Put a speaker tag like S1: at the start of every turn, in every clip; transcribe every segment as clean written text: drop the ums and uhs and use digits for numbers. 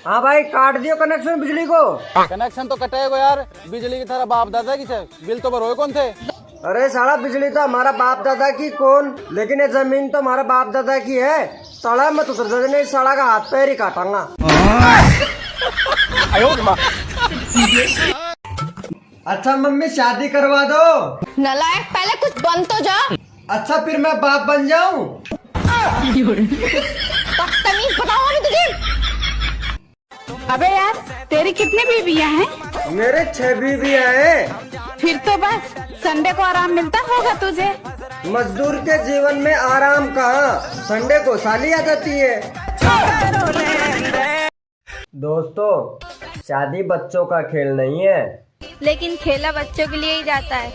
S1: हाँ भाई, काट दियो कनेक्शन बिजली को।
S2: कनेक्शन तो कटेगा यार, बिजली की तरह बाप दादा की से बिल तो भरोए कौन थे।
S1: अरे साला, बिजली तो हमारा बाप दादा की कौन, लेकिन ये जमीन तो हमारा बाप दादा की है। सड़ा मत उतर जाने, इस सड़ा का हाथ पैर ही काटूंगा। अच्छा मम्मी, शादी करवा दो।
S3: नालायक, पहले कुछ बन तो जा।
S1: अच्छा फिर मैं बाप बन जाऊं?
S3: बदतमीज बताओ अभी तुझे। अबे यार, तेरी कितनी बीवियां हैं?
S1: मेरे 6 बीवियां हैं।
S3: फिर तो बस संडे को आराम मिलता होगा तुझे।
S1: मजदूर के जीवन में आराम कहाँ, संडे को साली आ जाती है। दोस्तों, शादी बच्चों का खेल नहीं है,
S4: लेकिन खेला बच्चों के लिए ही जाता है।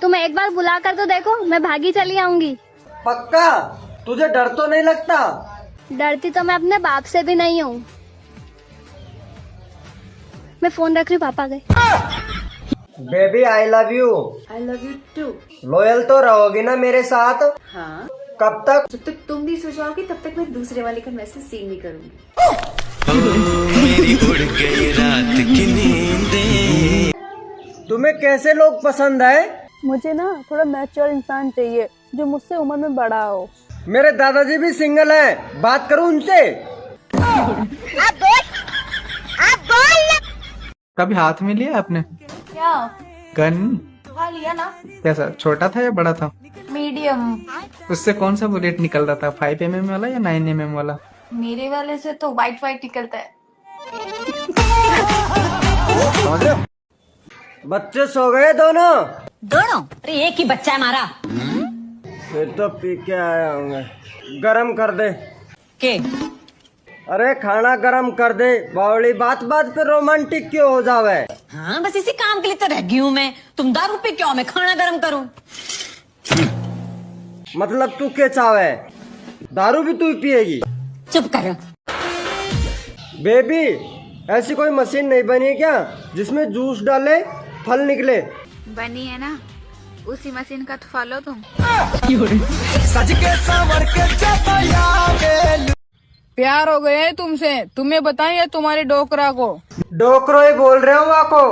S5: तुम एक बार बुला कर तो देखो, मैं भागी चली आऊंगी।
S1: पक्का? तुझे डर तो नहीं लगता?
S5: डरती तो मैं अपने बाप से भी नहीं हूँ। मैं फोन रख रही हूँ, पापा गए।
S1: Baby I love you.
S6: I love you too.
S1: Loyal तो रहोगी ना मेरे साथ?
S6: हाँ,
S1: कब तक?
S6: जब तक तुम नहीं सो जाओगी तब तक मैं दूसरे वाले का मैसेज सीन नहीं करूंगी।
S7: मेरी उड़ गई रात की नींदें।
S1: तुम्हें कैसे लोग पसंद है?
S8: मुझे ना थोड़ा मैच्योर इंसान चाहिए जो मुझसे उम्र में बड़ा हो।
S1: मेरे दादाजी भी सिंगल हैं, बात करूं उनसे?
S9: कभी हाथ में लिया आपने
S3: क्या?
S9: गन?
S3: हाँ लिया ना।
S9: कैसा, छोटा था या बड़ा था?
S3: मीडियम।
S9: उससे कौन सा बुलेट निकल रहा था, 5mm वाला या 9mm वाला?
S3: मेरे वाले से तो वाइट वाइट निकलता है।
S1: बच्चे सो गए दोनों?
S3: अरे एक ही बच्चा है हमारा।
S1: फिर तो पी के आया होंगे। गरम कर दे।
S3: के?
S1: अरे खाना गरम कर दे। बावली, बात बात पे रोमांटिक क्यों हो जावे?
S3: हाँ, बस इसी काम के लिए तो रह गई हूँ मैं। तुम दारू पे क्यों, मैं खाना गरम करूँ?
S1: मतलब तू क्या चावे? दारू भी तू ही पिएगी?
S3: चुप कर।
S1: बेबी, ऐसी कोई मशीन नहीं बनी है क्या जिसमें जूस डाले फल निकले?
S4: बनी है ना, उसी मशीन का तो फॉलो तुम।
S8: प्यार हो गया है तुमसे, तुम्हें बताएं या तुम्हारे डोकरा को?
S1: डोकरो ही बोल रहे हो वाको।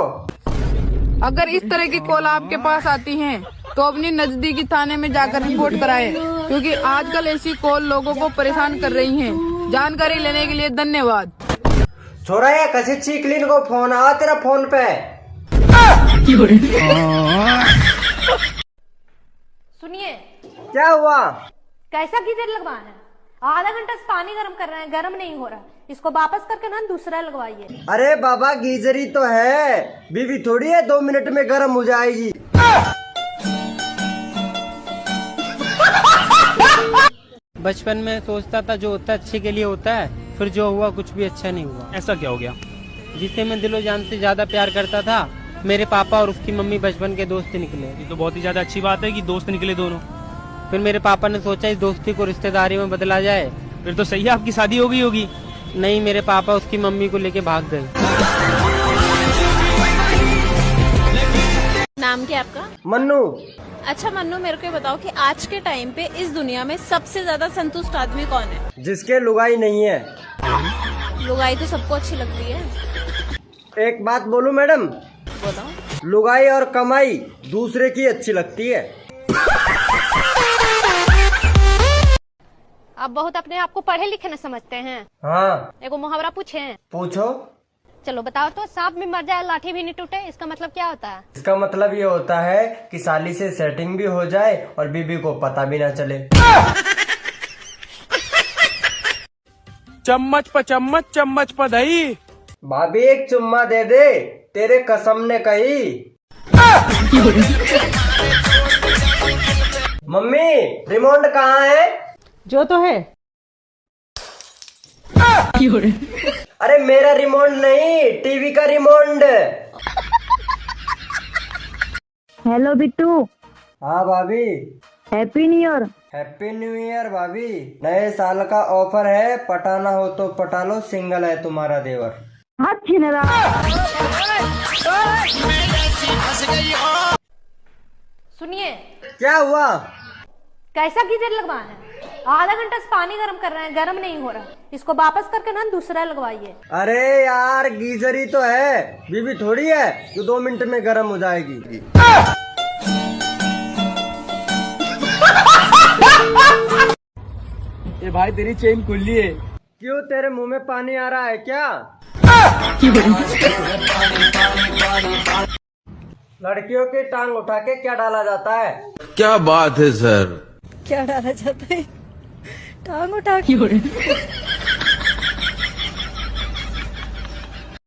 S8: अगर इस तरह की कॉल आपके पास आती हैं तो अपनी नजदीकी थाने में जाकर रिपोर्ट कराएं, क्योंकि आजकल ऐसी कॉल लोगों को परेशान कर रही हैं। जानकारी लेने के लिए धन्यवाद।
S1: छोरा, ये कसी चीकलिन को फोन आवा तेरा फोन पे?
S3: सुनिए,
S1: क्या हुआ?
S3: कैसा गीजर लगवाना है? आधा घंटा से पानी गर्म कर रहे हैं, गर्म नहीं हो रहा। इसको वापस करके ना दूसरा लगवाइए।
S1: अरे बाबा, गीजर ही तो है, बीवी थोड़ी है 2 मिनट में गर्म हो जाएगी।
S2: बचपन में सोचता था जो होता है अच्छे के लिए होता है, फिर जो हुआ कुछ भी अच्छा नहीं हुआ।
S10: ऐसा क्या हो गया?
S2: जिसे मैं दिलो जान से ज्यादा प्यार करता था, मेरे पापा और उसकी मम्मी बचपन के दोस्त निकले।
S10: ये तो बहुत ही ज्यादा अच्छी बात है कि दोस्त निकले दोनों।
S2: फिर मेरे पापा ने सोचा इस दोस्ती को रिश्तेदारी में बदला जाए।
S10: फिर तो सही है, आपकी शादी हो गई होगी।
S2: नहीं, मेरे पापा उसकी मम्मी को लेके भाग गए।
S4: नाम क्या आपका?
S1: मन्नू।
S4: अच्छा मन्नू, मेरे को ये बताओ कि आज के टाइम पे इस दुनिया में सबसे ज्यादा संतुष्ट आदमी कौन है?
S1: जिसके लुगाई नहीं है।
S4: लुगाई तो सबको अच्छी लगती है।
S1: एक बात बोलूं मैडम?
S4: बोलो।
S1: लुगाई और कमाई दूसरे की अच्छी लगती है।
S5: आप बहुत अपने आप को पढ़े लिखे न समझते हैं।
S1: हाँ।
S5: एगो मुहावरा पूछे?
S1: पूछो।
S5: चलो बताओ तो, सांप भी मर जाए लाठी भी नहीं टूटे, इसका मतलब क्या होता है?
S1: इसका मतलब ये होता है कि साली से सेटिंग भी हो जाए और बीबी को पता भी ना चले।
S10: चम्मच प चम्मच, चम्मच प दही।
S1: भाभी एक चुम्मा दे दे, तेरे कसम ने कही। मम्मी, रिमोट कहाँ है?
S8: जो तो है।
S1: अरे मेरा रिमोट नहीं, टीवी का रिमोट।
S8: हेलो बिट्टू।
S1: हाँ भाभी।
S8: Happy new year.
S1: Happy new year भाभी। नए साल का ऑफर है, पटाना हो तो पटा लो, सिंगल है तुम्हारा देवर।
S3: सुनिए,
S1: क्या हुआ?
S3: कैसा गीजर लगवाना है? आधा घंटा से पानी गर्म कर रहे हैं, गर्म नहीं हो रहा। इसको वापस करके ना दूसरा लगवाइए।
S1: अरे यार गीजर ही तो है, बीबी थोड़ी है जो 2 मिनट में गर्म हो जाएगी।
S10: ये भाई तेरी चेन खुली है।
S1: क्यों तेरे मुंह में पानी आ रहा है क्या? लड़कियों की टांग उठा के क्या डाला जाता है?
S7: क्या बात है सर।
S3: क्या डाला जाता है? टांग उठा के।